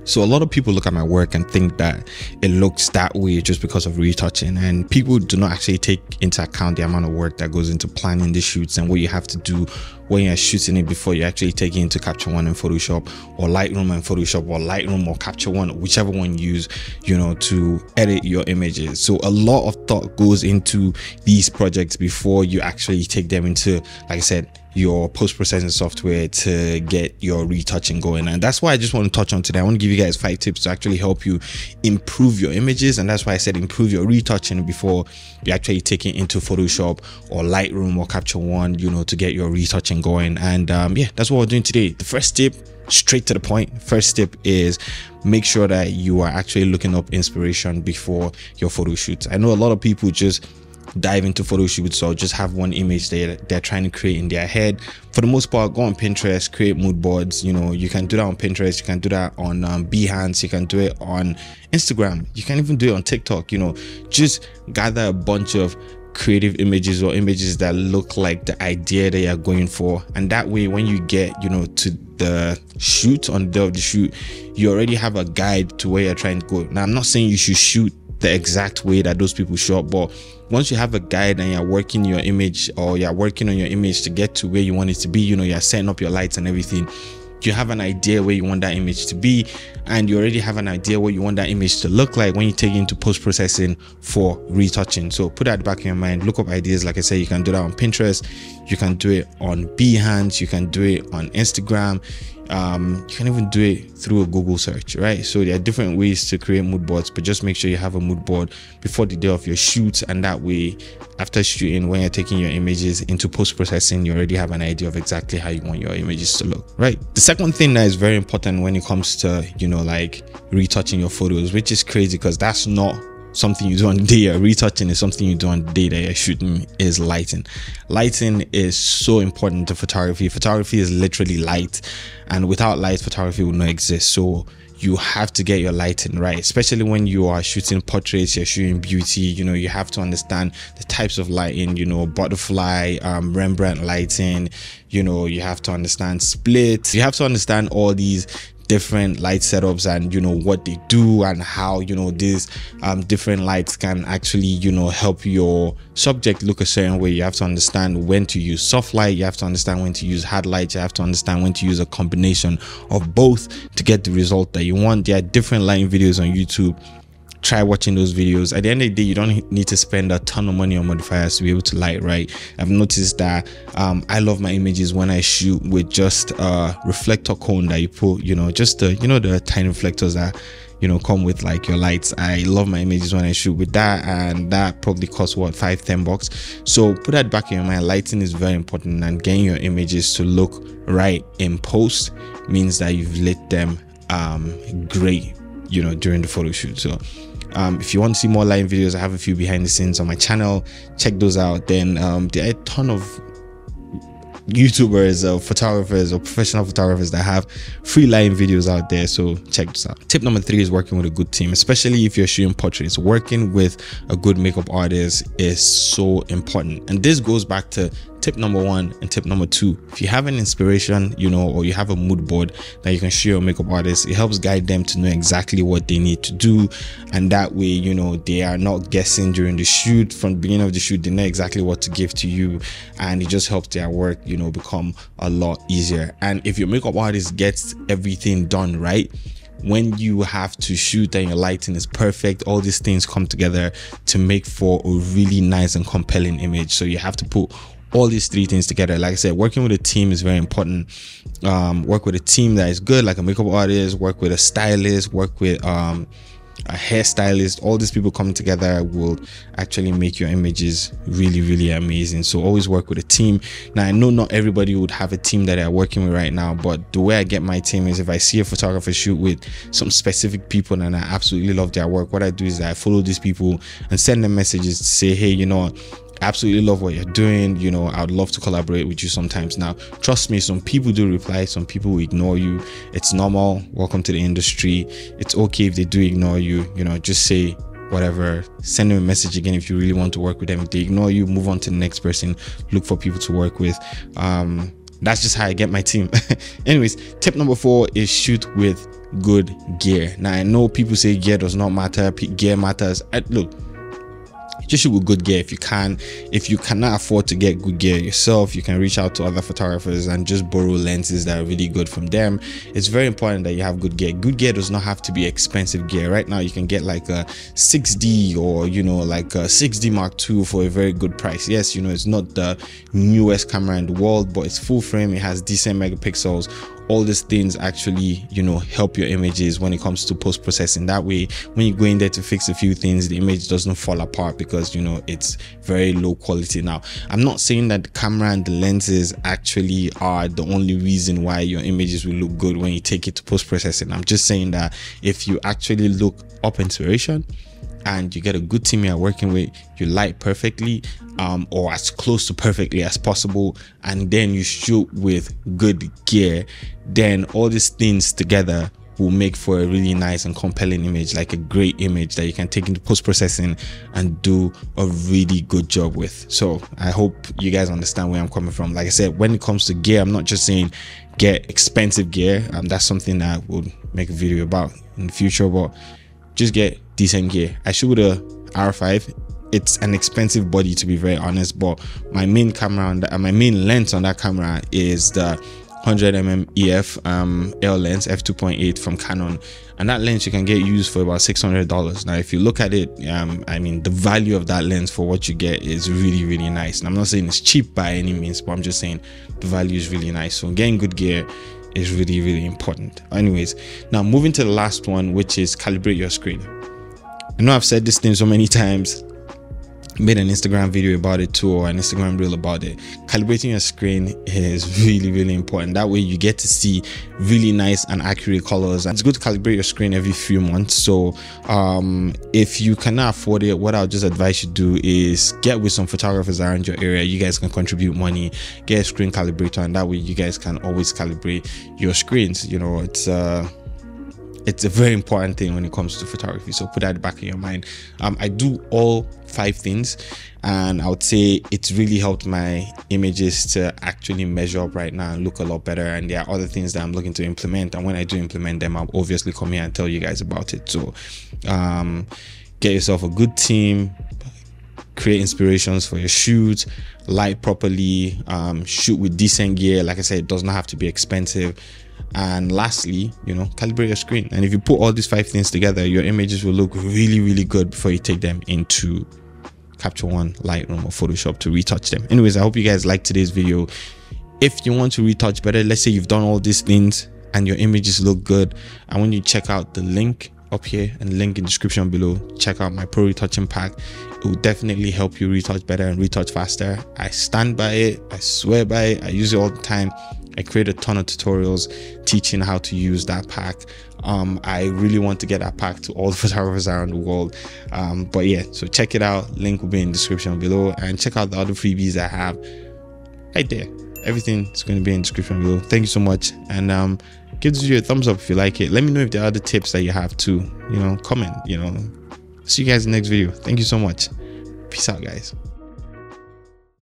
So a lot of people look at my work and think that it looks that way just because of retouching, and people do not actually take into account the amount of work that goes into planning the shoots and what you have to do when you're shooting it before you actually take it into Capture One and Photoshop, or Lightroom and Photoshop, or Lightroom or Capture One, whichever one you use, to edit your images. So a lot of thought goes into these projects before you actually take them into, like I said, your post-processing software to get your retouching going. And that's why I just want to touch on today. I want to give you guys 5 tips to actually help you improve your images, and that's why I said improve your retouching before you actually take it into Photoshop or Lightroom or Capture One, to get your retouching going. And yeah, that's what we're doing today. The first tip, straight to the point, first tip is make sure that you are actually looking up inspiration before your photo shoots. I know a lot of people just dive into photo shoots or just have one image they're trying to create in their head. For the most part, go on Pinterest, create mood boards. You can do that on Pinterest, you can do that on Behance, you can do it on Instagram, you can even do it on TikTok. Just gather a bunch of creative images or images that look like the idea that you're going for, and that way when you get to the shoot, on the day of the shoot, you already have a guide to where you're trying to go. Now, I'm not saying you should shoot the exact way that those people show up, but once you have a guide and you're working your image, or you're working on your image to get to where you want it to be, you're setting up your lights and everything, you have an idea where you want that image to be, and you already have an idea what you want that image to look like when you take it into post-processing for retouching. So put that at the back of your mind, look up ideas. Like I said, you can do that on Pinterest, you can do it on Behance, you can do it on Instagram, you can even do it through a Google search, right? So there are different ways to create mood boards, but just make sure you have a mood board before the day of your shoot, and that way after shooting, when you're taking your images into post-processing, you already have an idea of exactly how you want your images to look, right? The second thing that is very important when it comes to like retouching your photos, which is crazy because that's not something you do on the day you're retouching, is something you do on the day that you're shooting, is lighting. Lighting is so important to photography. Photography is literally light, and without light, photography would not exist. So you have to get your lighting right, especially when you are shooting portraits, you're shooting beauty. You have to understand the types of lighting, butterfly, Rembrandt lighting, you have to understand split, you have to understand all these different light setups and what they do, and how these different lights can actually help your subject look a certain way. You have to understand when to use soft light, you have to understand when to use hard light, you have to understand when to use a combination of both to get the result that you want. There are different lighting videos on YouTube. Try watching those videos. At the end of the day, you don't need to spend a ton of money on modifiers to be able to light right. I've noticed that I love my images when I shoot with just a reflector cone that you put, just the the tiny reflectors that come with like your lights. I love my images when I shoot with that, and that probably costs what, $5-10. So put that back in your mind. Lighting is very important, and getting your images to look right in post means that you've lit them great during the photo shoot. So if you want to see more lighting videos, I have a few behind the scenes on my channel. Check those out. Then there are a ton of YouTubers or photographers or professional photographers that have free lighting videos out there, so check this out. Tip number 3 is working with a good team, especially if you're shooting portraits. Working with a good makeup artist is so important, and this goes back to tip number 1 and tip number 2. If you have an inspiration, or you have a mood board that you can share your makeup artist, it helps guide them to know exactly what they need to do, and that way they are not guessing during the shoot. From the beginning of the shoot, they know exactly what to give to you, and it just helps their work become a lot easier. And if your makeup artist gets everything done right, when you have to shoot and your lighting is perfect, all these things come together to make for a really nice and compelling image. So you have to put all these 3 things together. Like I said, working with a team is very important. Work with a team that is good, like a makeup artist, work with a stylist, work with a hairstylist. All these people coming together will actually make your images really, really amazing. So always work with a team. Now, I know not everybody would have a team that they're working with right now, but the way I get my team is if I see a photographer shoot with some specific people and I absolutely love their work, what I do is I follow these people and send them messages to say, hey, absolutely love what you're doing, I would love to collaborate with you sometimes. Now, trust me, some people do reply, some people will ignore you. It's normal. Welcome to the industry. It's okay if they do ignore you. Just say whatever, send them a message again if you really want to work with them. If they ignore you, move on to the next person, look for people to work with. That's just how I get my team. Anyways, tip number 4 is shoot with good gear. Now I know people say gear does not matter, gear matters. Look, just shoot with good gear. If you cannot afford to get good gear yourself, you can reach out to other photographers and just borrow lenses that are really good from them. It's very important that you have good gear. Good gear does not have to be expensive gear. Right now you can get like a 6D or, you know, like a 6D Mark II for a very good price. Yes, you know, it's not the newest camera in the world, but it's full frame, it has decent megapixels. All these things actually, you know, help your images when it comes to post-processing. That way, when you go in there to fix a few things, the image doesn't fall apart because, you know, it's very low quality. Now, I'm not saying that the camera and the lenses actually are the only reason why your images will look good when you take it to post-processing. I'm just saying that if you actually look up inspiration and you get a good team you're working with, you light perfectly, or as close to perfectly as possible, and then you shoot with good gear, then all these things together will make for a really nice and compelling image, like a great image that you can take into post-processing and do a really good job with. So I hope you guys understand where I'm coming from. Like I said, when it comes to gear, I'm not just saying get expensive gear. That's something that I will make a video about in the future, but just get decent gear. I shoot with a R5. It's an expensive body, to be very honest, but my main camera on that, my main lens on that camera is the 100mm EF L lens f2.8 from Canon, and that lens you can get used for about $600. Now if you look at it, I mean, the value of that lens for what you get is really, really nice. And I'm not saying it's cheap by any means, but I'm just saying the value is really nice. So getting good gear is really, really important. Anyways, now moving to the last one, which is calibrate your screen. I know I've said this thing so many times, made an Instagram video about it too, or an Instagram reel about it. Calibrating your screen is really, really important. That way you get to see really nice and accurate colors. And it's good to calibrate your screen every few months. So if you cannot afford it, what I'll just advise you do is get with some photographers around your area. You guys can contribute money, get a screen calibrator, and that way you guys can always calibrate your screens. You know, it's a very important thing when it comes to photography, so put that in the back of your mind. I do all 5 things, and I would say it's really helped my images to actually measure up right now and look a lot better. And there are other things that I'm looking to implement, and when I do implement them, I'll obviously come here and tell you guys about it. So get yourself a good team, create inspirations for your shoot, light properly, shoot with decent gear. Like I said, it does not have to be expensive. And lastly, you know, calibrate your screen. And if you put all these 5 things together, your images will look really, really good before you take them into Capture One, Lightroom, or Photoshop to retouch them. Anyways, I hope you guys liked today's video. If you want to retouch better, let's say you've done all these things and your images look good, I want you to check out the link up here and link in the description below. Check out my pro retouching pack. It will definitely help you retouch better and retouch faster. I stand by it, I swear by it, I use it all the time. I create a ton of tutorials teaching how to use that pack. I really want to get that pack to all the photographers around the world. But yeah, so check it out. Link will be in the description below, and check out the other freebies I have right there. Everything is going to be in the description below. Thank you so much, and give this video a thumbs up if you like it. Let me know if there are other tips that you have too. You know, comment. You know, see you guys in the next video. Thank you so much. Peace out, guys.